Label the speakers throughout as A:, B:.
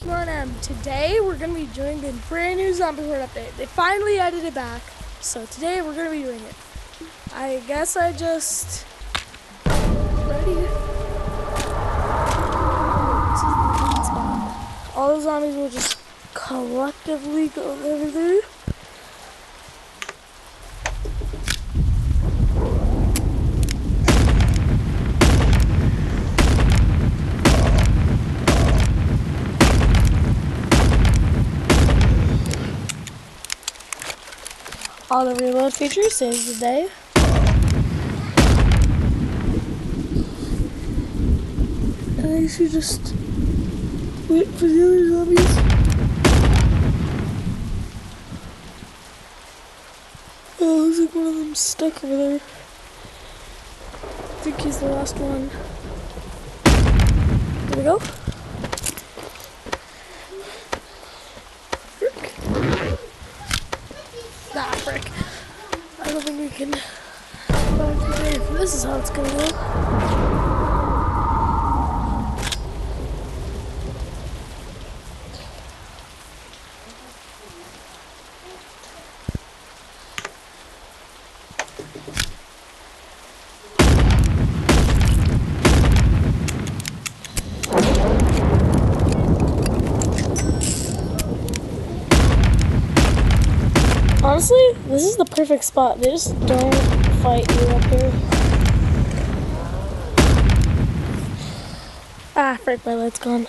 A: 1M. Today we're going to be doing a brand new Zombie Horde update. They finally added it back, so today we're going to be doing it. I guess I just... Ready? This is the main spot. All the zombies will just collectively go over there. Auto reload feature saves the day. And I should just wait for the other zombies. Oh, looks like one of them's stuck over there. I think he's the last one. There we go. Nah, frick. I don't think we can back today. This is how it's gonna go. Honestly, this is the perfect spot. They just don't fight you up here. Ah, frick, my light's gone.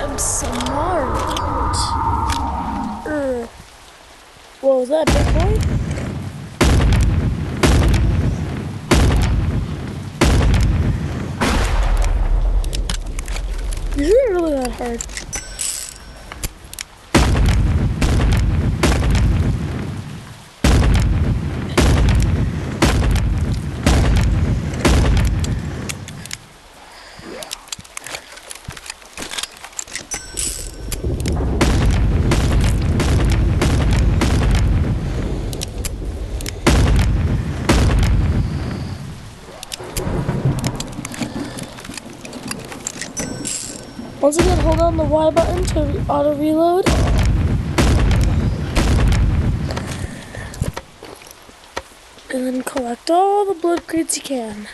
A: I'm smart. Whoa, was that a big boy? These aren't really that hard. Once again, hold on the Y button to auto reload. And then collect all the blood crates you can.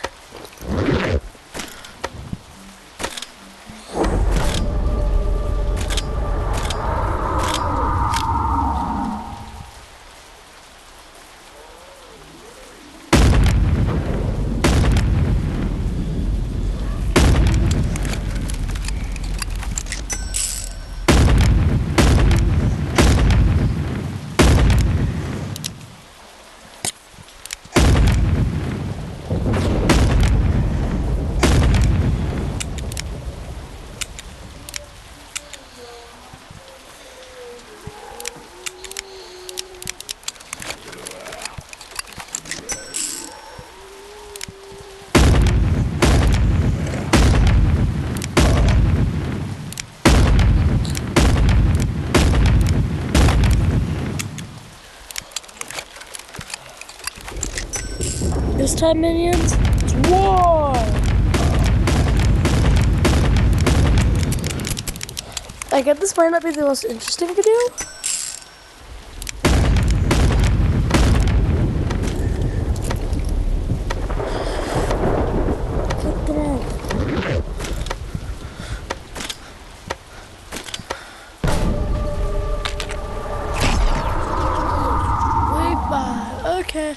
A: This time, minions, it's war! I get this might not be the most interesting video. Click them all. Way by. Okay.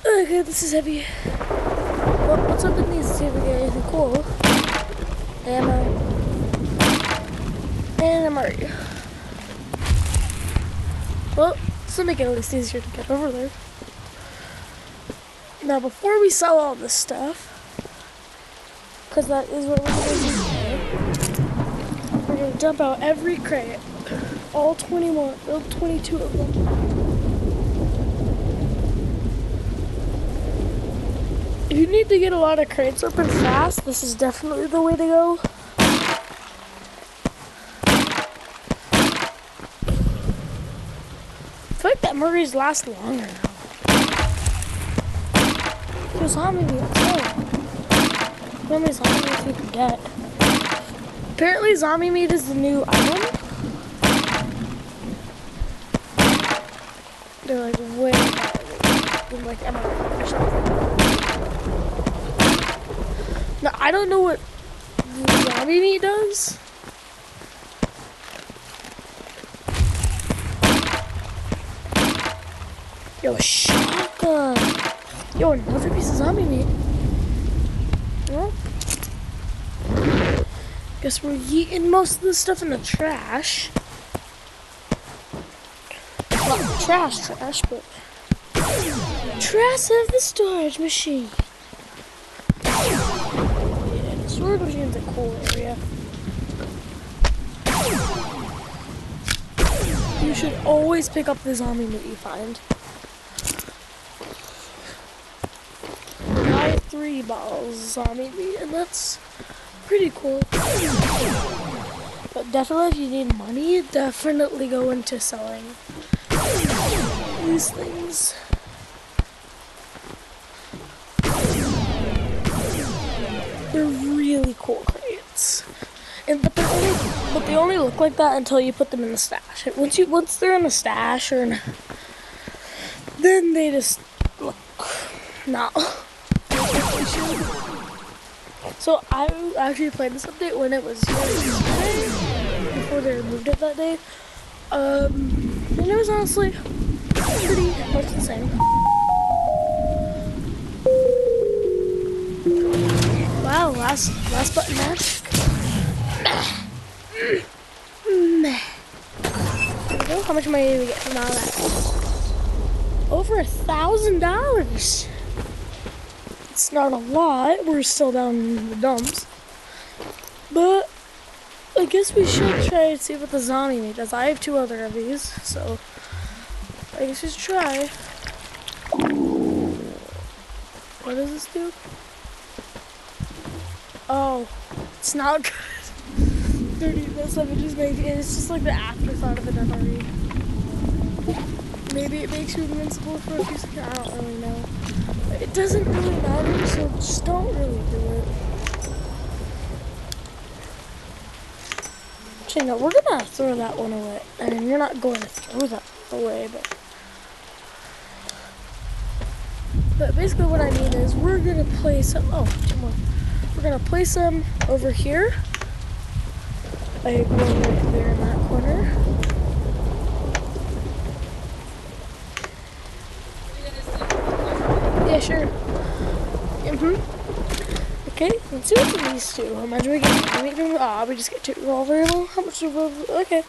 A: Okay, this is heavy. Well, what's up in these? See if we get anything cool. Ammo. And I'm already. Well, this will make it at least easier to get over there. Now, before we sell all this stuff, because that is what we're going to do today, we're going to dump out every crate. All 21, all 22 of them. If you need to get a lot of crates open fast, this is definitely the way to go. I feel like that Murray's last longer now. There's zombie meat too. How many zombie meats we can get? Apparently zombie meat is the new item. They're like way better than like emerald or something. Now I don't know what zombie meat does. Yo, shotgun. Yo, another piece of zombie meat. Well, guess we're eating most of the stuff in the trash. Not trash, but trash of the storage machine. Yeah, the storage machine's a cool area. You should always pick up the zombie meat you find. Buy 3 bottles of zombie meat, and that's pretty cool. But definitely, if you need money, definitely go into selling these things. They're really cool crates, but they only look like that until you put them in the stash. Once they're in the stash, then they just look not. So I actually played this update when it was yesterday, before they removed it that day. And it was honestly pretty much the same. Wow, last button match. There we go. How much money did we get from all that? Over $1,000. It's not a lot. We're still down in the dumps. But I guess we should try and see what the zombie meat does. I have 2 other of these, so I guess we should try. What does this do? Oh, it's not good. That stuff it just makes it's just like the afterthought of an MRE. Maybe it makes you invincible for a few seconds. I don't really know. It doesn't really matter, so just don't really do it. Actually, no, we're gonna throw that one away. I mean, we're not going to throw that away, but basically what I mean is we're gonna place them. Oh, 2 more. We're gonna place them over here. Like one right there in that corner. Yeah, sure. Okay, let's see what's in these 2. How much do we get? We just get 2 revolver ammo. How much revolver? Okay.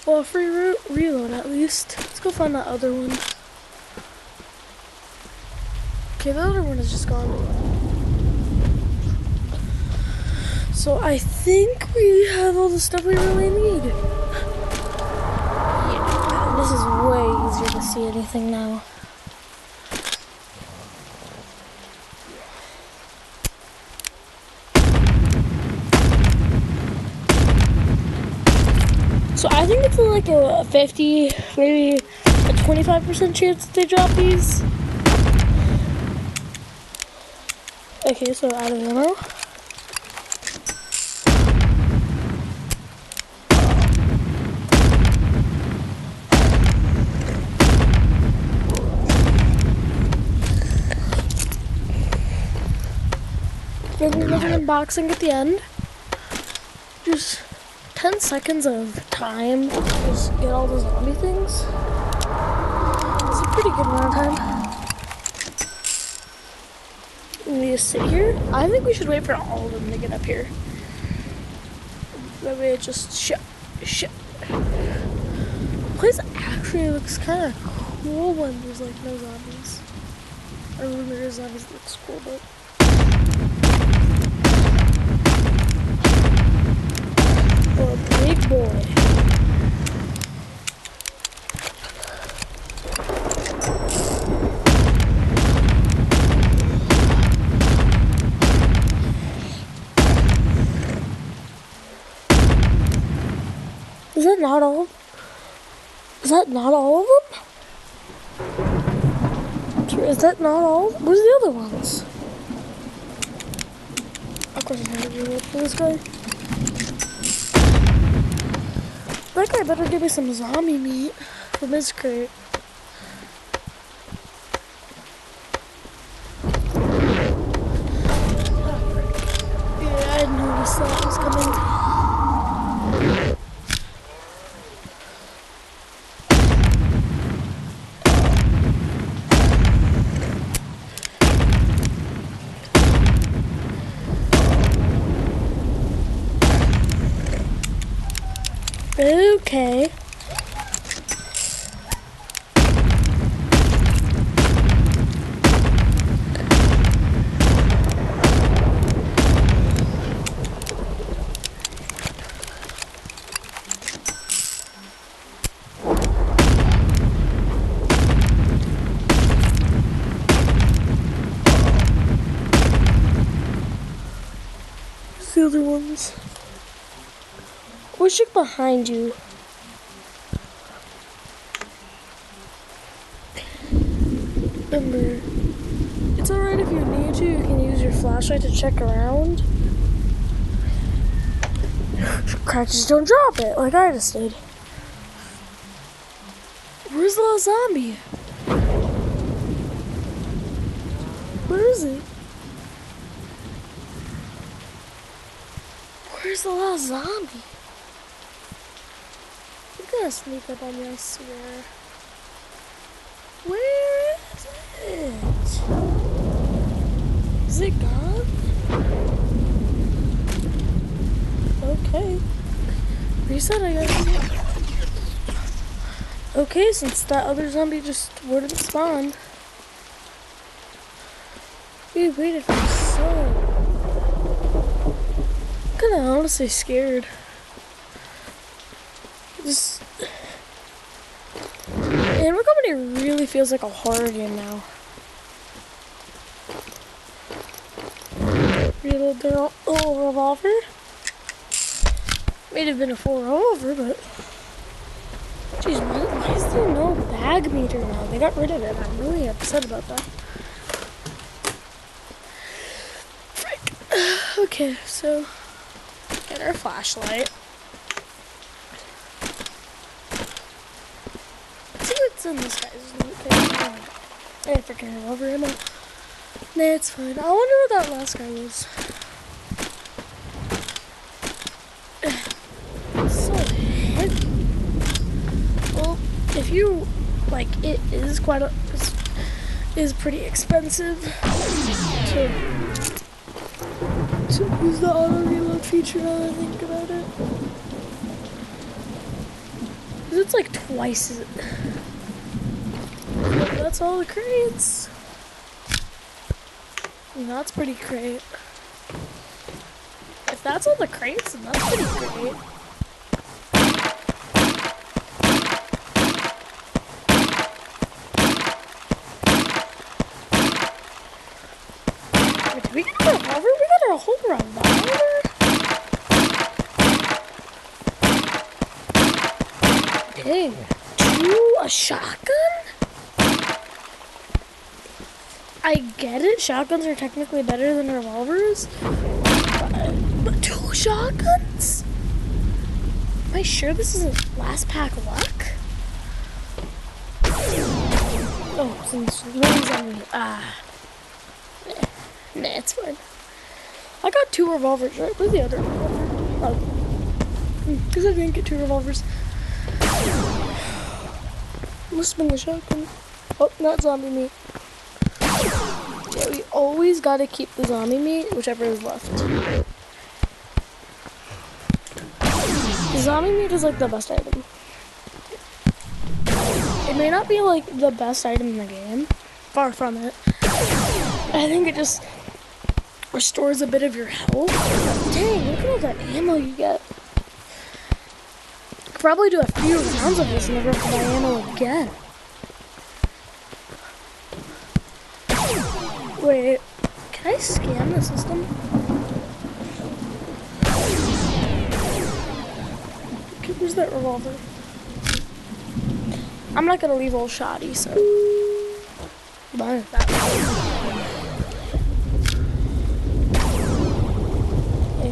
A: Well, free reload at least. Let's go find that other one. Okay, the other one is just gone. So I think we have all the stuff we really need. Yeah, this is way easier to see anything now. So I think it's like a 50, maybe a 25% chance that they drop these. Okay, so out of ammo. Then another unboxing at the end. Just 10 seconds of time to just get all the zombie things. It's a pretty good amount of time. We just sit here. I think we should wait for all of them to get up here. That way it just shut. Actually, it looks kind of cool when there's like no zombies. Or when there is zombies, it looks cool, but. Oh, big boy. Is that not all? Is that not all of them? Is that not all? Where's the other ones? Of course, I had to reload for this guy. That guy better give me some zombie meat from his crate. Yeah, I noticed that was coming. Okay. Where's the other ones? What's behind you? Remember, it's alright if you need to, you can use your flashlight to check around. Crap, just don't drop it like I just did. Where's the last zombie? Where is it? Where's the last zombie? You're gonna sneak up on me, I swear. Where is it? Is it gone? Okay. Reset, I guess. Okay, since that other zombie just wouldn't spawn. We waited for so. I'm kinda honestly scared. Just. Animal Company really feels like a horror game now. Reload their little revolver. May have been a 4 over, but. Jeez, why is there no bag meter now? They got rid of it. I'm really upset about that. Frick. Okay, so. Get our flashlight. Let's see what's in this guy's loot. I freaking revolver ammo. Nah, it's fine. I wonder what that last guy was. It's so heavy. Well, if you like, it is quite a is pretty expensive to use the auto reload feature. Now that I think about it, 'cause it's like twice as. But that's all the crates. And that's pretty great. If that's all the crates, then that's pretty great. Wait, did we get a revolver? We got a whole revolver? Dang. Ooh, a shotgun? I get it, shotguns are technically better than revolvers, but 2 shotguns? Am I sure this isn't last pack luck? Oh, since no one's on me. Nah, it's fine. I got 2 revolvers, right? Where's the other revolver? Oh, because I didn't get 2 revolvers. Must have been the shotgun. Oh, not zombie meat. Yeah, we always gotta keep the zombie meat, whichever is left. The zombie meat is like the best item. may not be like the best item in the game. Far from it. I think it just restores a bit of your health. Dang, look at all that ammo you get. Could probably do a few rounds of this and never have to buy ammo again. Wait, can I scan the system? Okay, where's that revolver? I'm not gonna leave old Shoddy, so buy that one.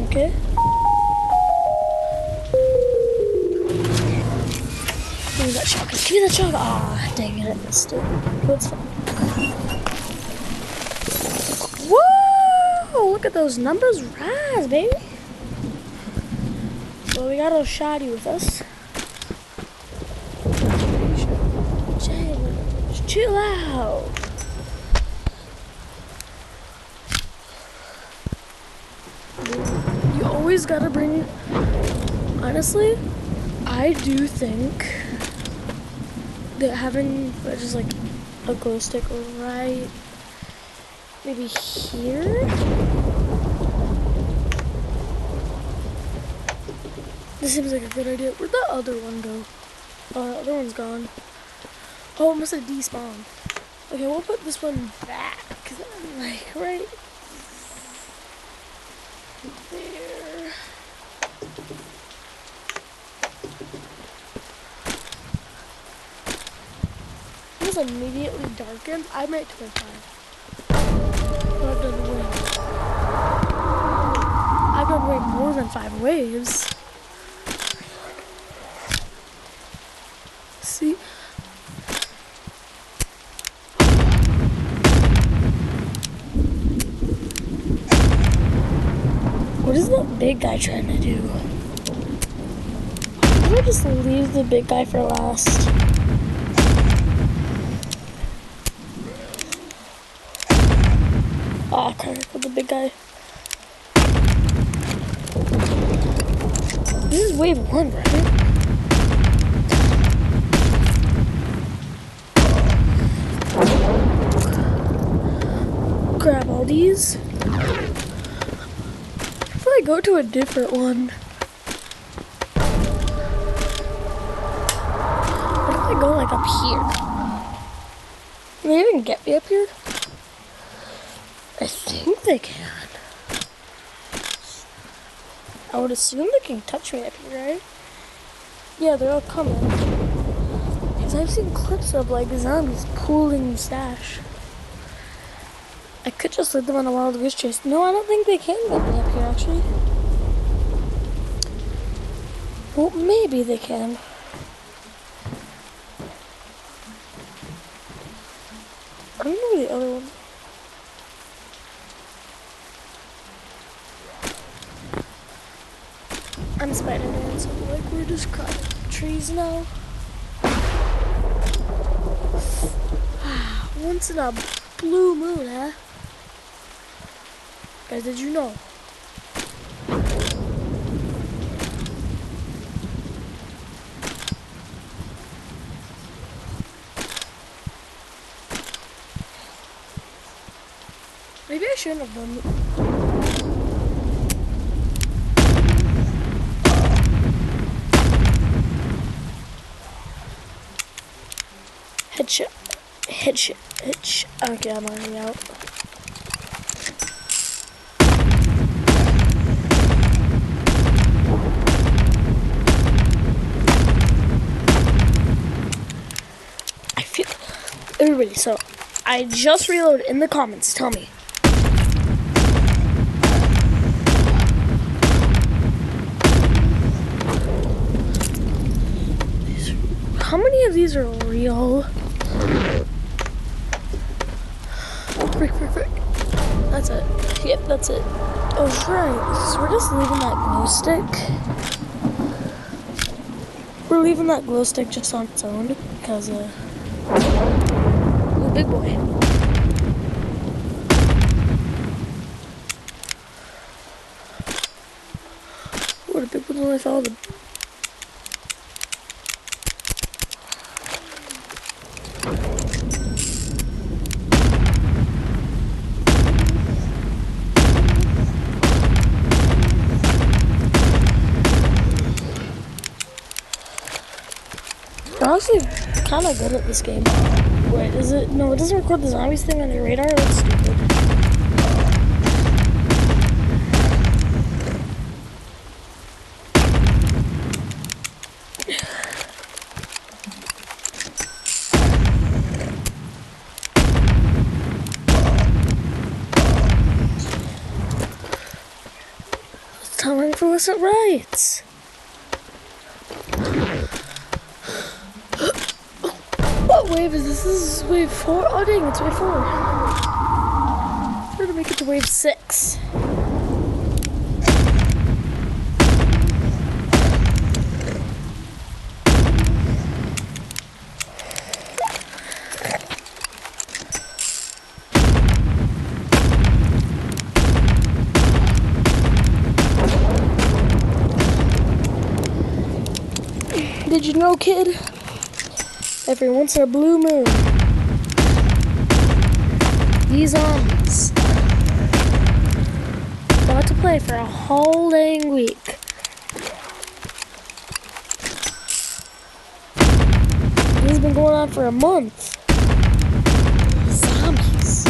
A: Okay. Give me that shotgun. Give me that shotgun. Ah, dang it, I missed it. But it's fine. Whoa! Look at those numbers rise, baby. Well, we got old Shoddy with us. Just chill out. You always gotta bring. Honestly, I do think that having just like a glow stick right maybe here. This seems like a good idea. Where'd the other one go? Oh, the other one's gone. Oh, it must have despawned. Okay, we'll put this one back. Like, right there. It was immediately darkened. I might 25. But I've done way more than 5 waves. See? What is that big guy trying to do? Why don't I just leave the big guy for last? Ah, okay, for the big guy. This is wave 1, right? Grab all these. If I go to a different one, what if I go like up here? Can they even get me up here? I think they can. I would assume they can touch me up here, right? Yeah, they're all coming. Because I've seen clips of like zombies pooling stash. I could just lead them on a wild goose chase. No, I don't think they can get me up here, actually. Well, maybe they can. I don't know where the other one. I'm Spider-Man, so like we're just cutting trees now. Once in a blue moon, huh? Guys, did you know? Maybe I shouldn't have done it. Headshot. Headshot. Headshot. Okay, I'm already out. I feel... Everybody, so I just reloaded. In the comments, tell me. How many of these are real? Frick. That's it. Yep, that's it. Oh, right. So we're just leaving that glow stick. We're leaving that glow stick just on its own because, oh, big boy. What a big one with all the... honestly kind of good at this game. Wait, is it? No, it doesn't record the zombies thing on your radar. That's stupid. It's time for illicit rights. What wave is this? This is wave 4? Oh dang, it's wave 4. We're gonna make it to wave 6. Did you know, kid? Every once in a blue moon, these zombies got to play for a whole dang week. This has been going on for a month. Zombies.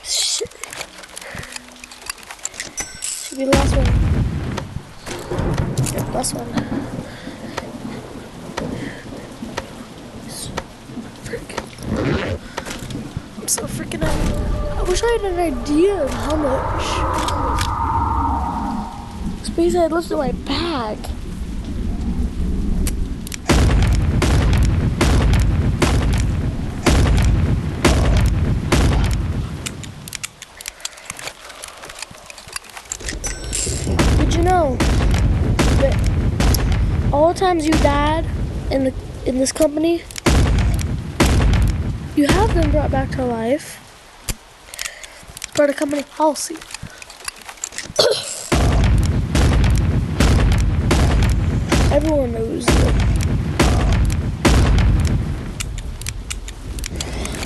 A: Shit. Should be the last one. Yeah, last one. I'm so freaking out. I wish I had an idea of how much space I had left in my bag. Did you know that all the times you died in this company, you have them brought back to life? It's part of company policy. Everyone knows that.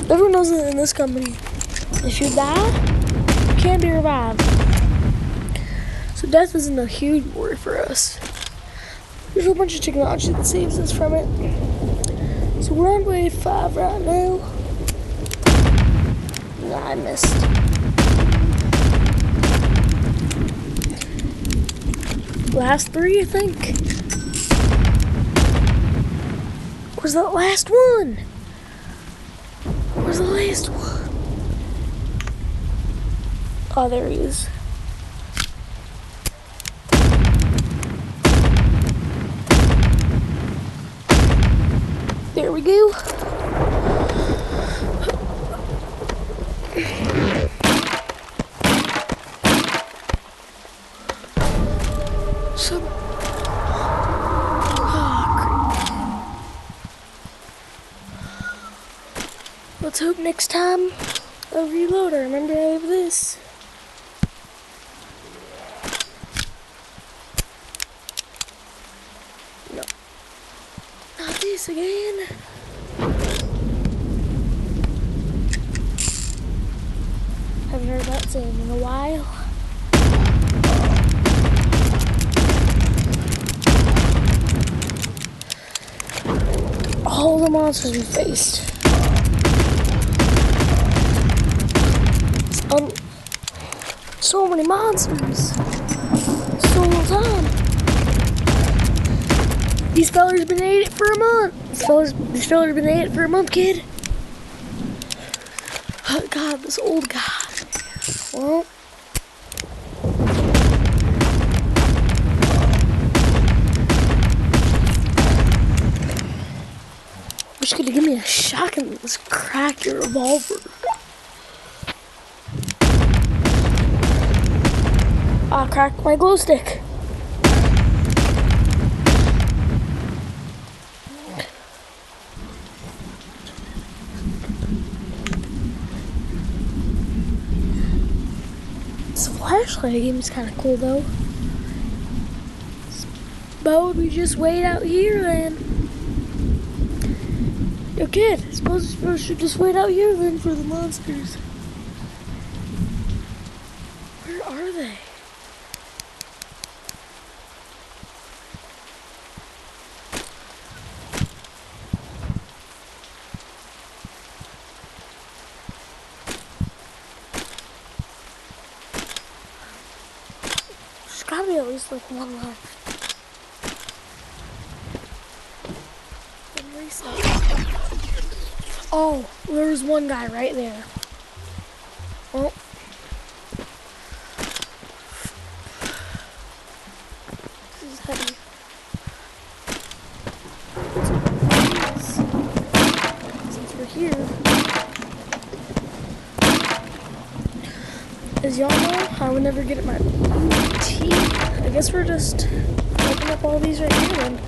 A: Everyone knows that in this company, if you die, you can't be revived. So death isn't a huge worry for us. There's a whole bunch of technology that saves us from it. So we're on wave 5 right now. Nah, I missed. Last 3, I think. Where's that last one? Where's the last one? Oh, there he is. There we go. Let's hope next time I reload, I remember I have this. No. Not this again. Haven't heard that saying in a while. All the monsters we faced. So many monsters. So little time. These fellers been at it for a month. These fellers been at it for a month, kid. Oh God, this old guy. Well, wish you could give me a shotgun and just crack your revolver. I cracked my glow stick. This flashlight game is kind of cool though. But would we just wait out here then? Yo kid, I suppose we should just wait out here then for the monsters. Where are they? gotta be at least like one left. Then reset. Oh, there's one guy right there. Oh. This is heavy. Since we're here. As y'all know, I would never get at my tea. I guess we're just open up all these right here then.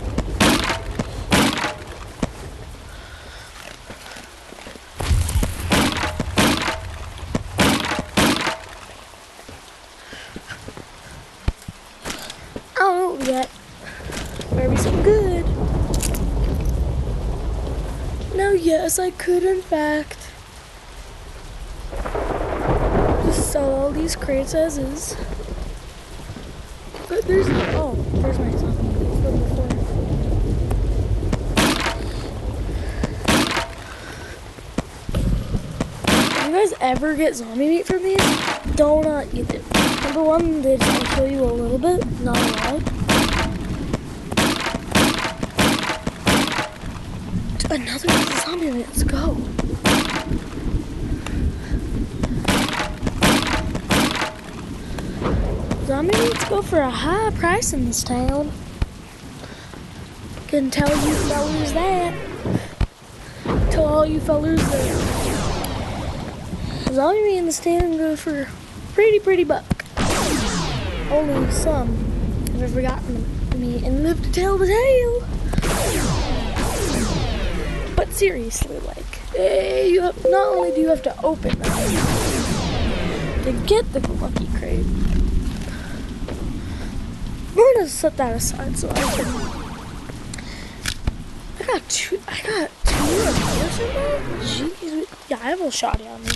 A: I don't know what we got. Better be something good. No, yes, I could in fact just sell all these crates as is. But there's no, oh, there's my zombie meat from before. If you guys ever get zombie meat from these, do not eat it. Number one, they just kill you a little bit, not a lot. Another piece of zombie meat, let's go. Zombie meats go for a high price in this town. Can tell you fellers that. Tell all you fellers that zombie meat in this town go for pretty buck. Only some have ever gotten me and lived to tell the tale. But seriously, like, you have, not only do you have to open them to get the lucky crate. We're gonna set that aside so I can. I got two of those in there? Jeez. Yeah, I have a shotty on me.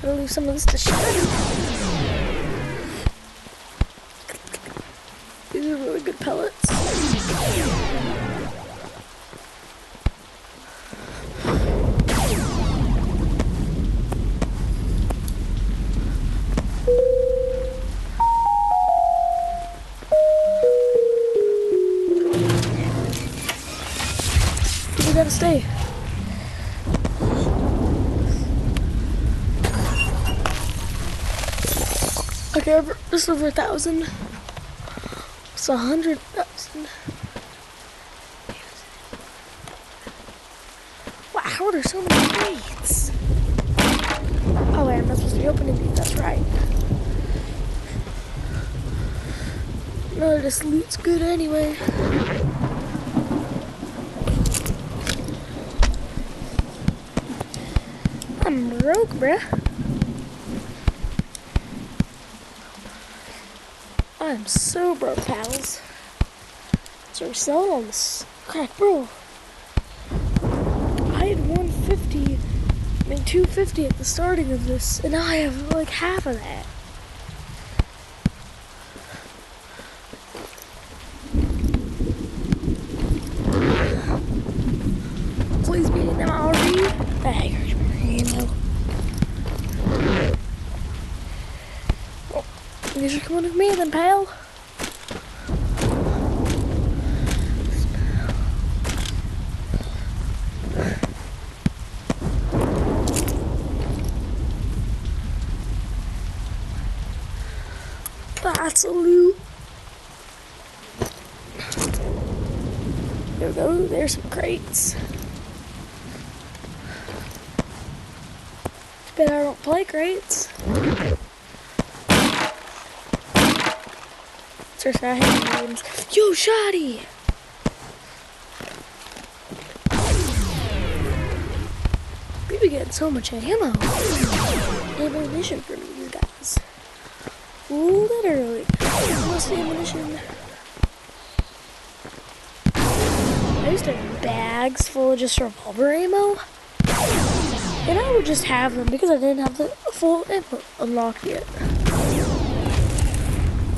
A: Gotta leave some of this to shotty. These are really good pellets. We gotta stay. Okay, just over 1,000. It's 100,000. Wow, how are there so many crates? Oh wait, I'm not supposed to be opening these, that's right. No, this loot's good anyway. I'm broke, bruh. I'm so broke, pals. So we're selling all this crack, bro. I had 250 at the starting of this, and now I have like half of that. Please be in MRE. Hey, here's my ammo. You should come with me then, pal. That's a loot. There we go, there's some crates. Bet I don't play crates. Seriously, I hate games. Yo, Shotty! We've been getting so much ammo. Ammunition from you guys. Literally. Most ammunition. I used to have bags full of just revolver ammo. And I would just have them because I didn't have the full ammo unlocked yet.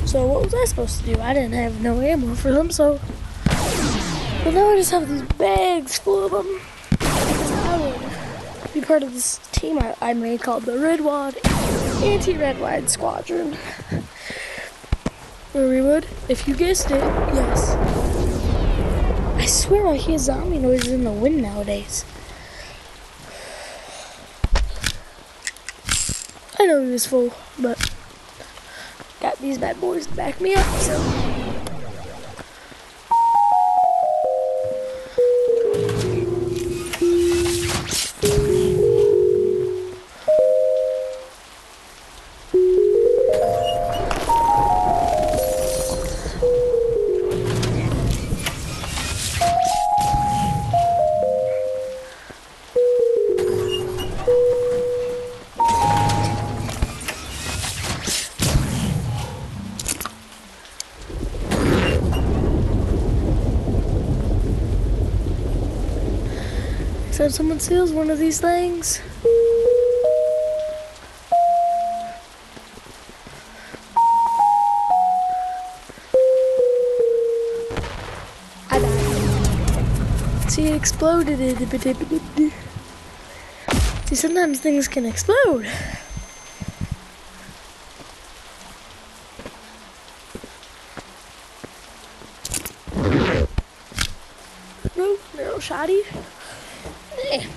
A: So what was I supposed to do? I didn't have no ammo for them, so... Well, now I just have these bags full of them. I would be part of this team I made called the Redwad Anti-Redwad Squadron. Where we would, if you guessed it, yes. I swear I hear zombie noises in the wind nowadays. I know he was full, but got these bad boys to back me up, so. So if someone steals one of these things, I died. See, it exploded. See, sometimes things can explode. No shoddy. Hey.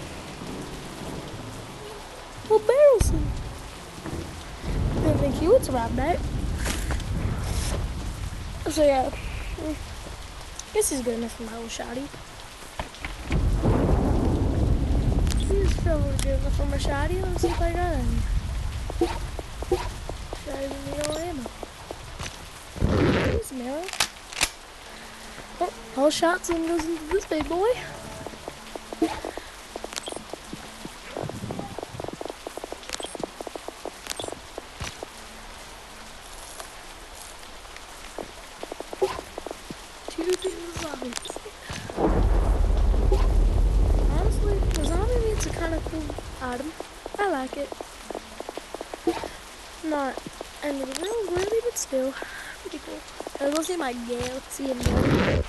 A: Well, Barrelson. Didn't think he would survive that. So yeah, I guess he's good enough for my little shoddy. He's probably good enough for my shoddy. Let's see if I got any. Shoddy with no ammo. Here's an arrow. Oh, all shots and goes into this big boy. Honestly, the zombie meat's a kind of cool item. I like it. Not end of the world worthy, but still pretty cool. I will see my galaxy umbrella.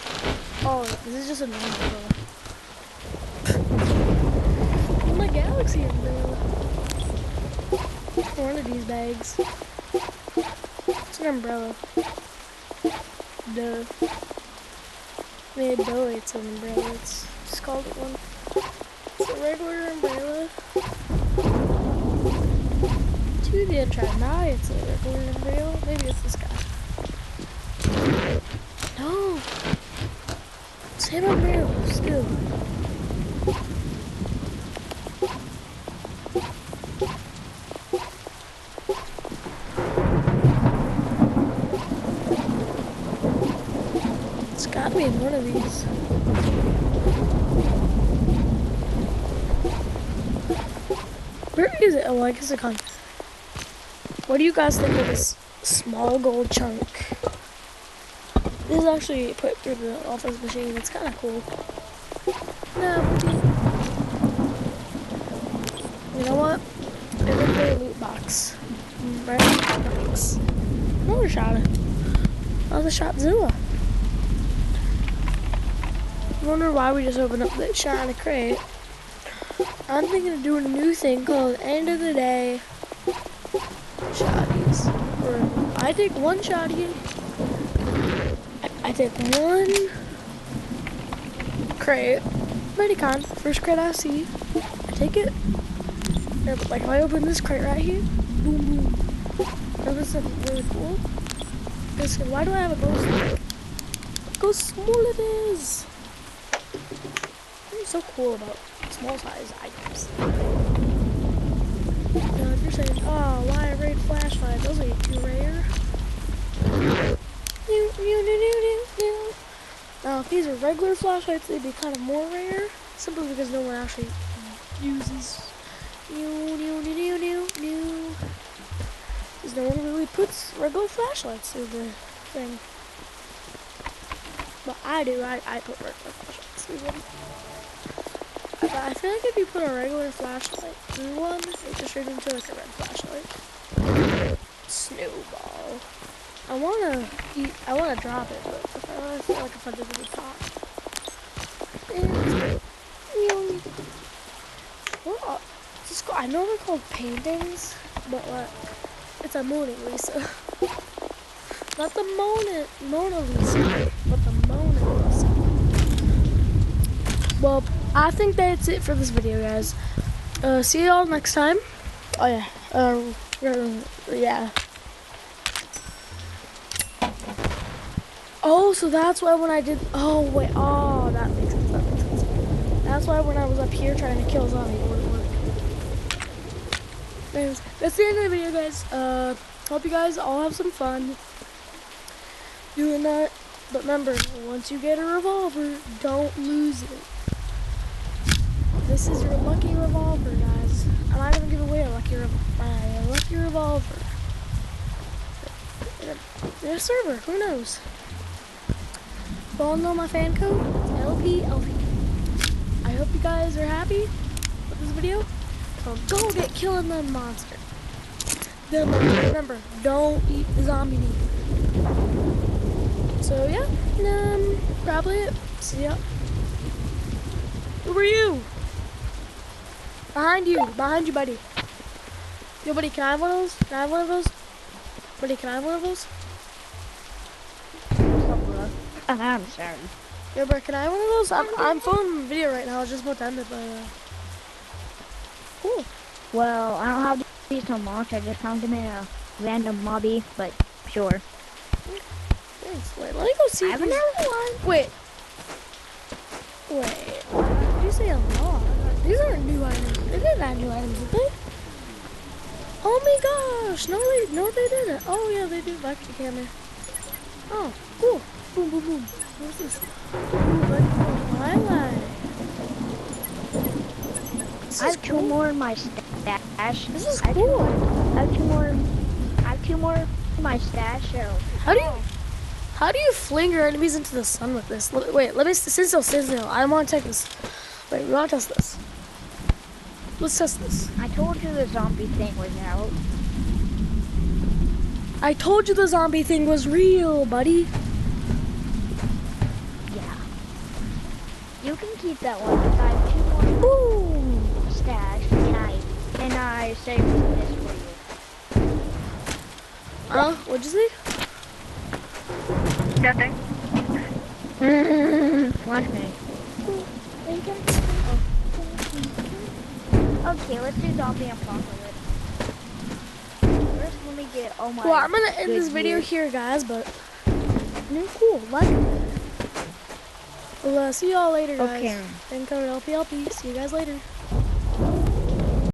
A: Oh, this is just a normal umbrella. My galaxy umbrella. One of these bags. It's an umbrella. Duh. I mean, duh, it's an umbrella. It's just called it one. It's a regular umbrella. To the Trinai, it's a regular umbrella. Maybe it's this guy. No. Same umbrella, still. It's gotta be in one of these. Where is it? Oh, I guess it can't. What do you guys think of this small gold chunk? This is actually put through the office machine. It's kind of cool. No, you know what? It would be a loot box. Right? Box. Another shot. Another Shotzilla. I wonder why we just opened up that shiny crate. I'm thinking of doing a new thing called End of the Day Shotties. Or I take one shotty. I take one crate. Medicon. First crate I see. I take it. And like if I open this crate right here, boom boom. That was something really cool. Listen, why do I have a ghost? Look how small it is. What's so cool about small size items? Now if you're saying, oh, why a raid flashlight? Those are too rare. Now if these are regular flashlights, they'd be kind of more rare. Simply because no one actually uses because no one really puts regular flashlights through the thing. But I do, I put regular flashlights through them. But I feel like if you put a regular flashlight through one, it just turns into like a red flashlight. Snowball. I wanna drop it, but I feel like if I did it at the top. I know they're called paintings, but like, it's a Mona Lisa. Not the Mona Lisa, but the Mona Lisa. Well, I think that's it for this video, guys. See y'all next time. Oh yeah. Yeah. Oh, so that's why when I did. Oh wait. Oh, that makes sense. That makes sense. That's why when I was up here trying to kill a zombie, it wouldn't work. Anyways, that's the end of the video, guys. Hope you guys all have some fun doing that. But remember, once you get a revolver, don't lose it. This is your lucky revolver, guys. I might even give away a lucky revolver. In a server, who knows? You all know my fan code, LPLP. I hope you guys are happy with this video. So go get killing the monster. Then remember, don't eat the zombie meat. So yeah, probably it. See ya. Who are you? Behind you, buddy. Yo, buddy, can I have one of those? Can I have one of those? Buddy, can I have one of those?
B: I'm sorry.
A: Yo, bro, can I have one of those? I'm filming a video right now. I was just about to end it, but cool.
B: Well, I don't have these so much. I just found them in a random lobby, but sure.
A: Thanks. Wait, let me go see.
B: I have another one.
A: Wait. Did you say a lot? These aren't new items. They didn't add new items, did they? Oh my gosh! No, they didn't. Oh yeah, they do. Vacuum camera. Oh, cool. Boom, boom, boom. What's this? Ooh, highlight.
B: I have two more in my stash.
A: This is cool.
B: I have two more in my stash. So.
A: How do you fling your enemies into the sun with this? Wait, let me sit still. I want to take this. Wait, we want to test this. Let's test this.
B: I told you the zombie thing was out.
A: I told you the zombie thing was real, buddy.
B: Yeah. You can keep that one because I have two more.
A: Boom!
B: Stash, and I saved this for you.
A: What'd you say?
B: Nothing. Watch me. Okay, let's do zombie apocalypse. First, let me get all my.
A: Well, I'm gonna end this video here, guys. But cool, like it. Well, see y'all later, guys.
B: Okay.
A: Fan code LPLP. See you guys later.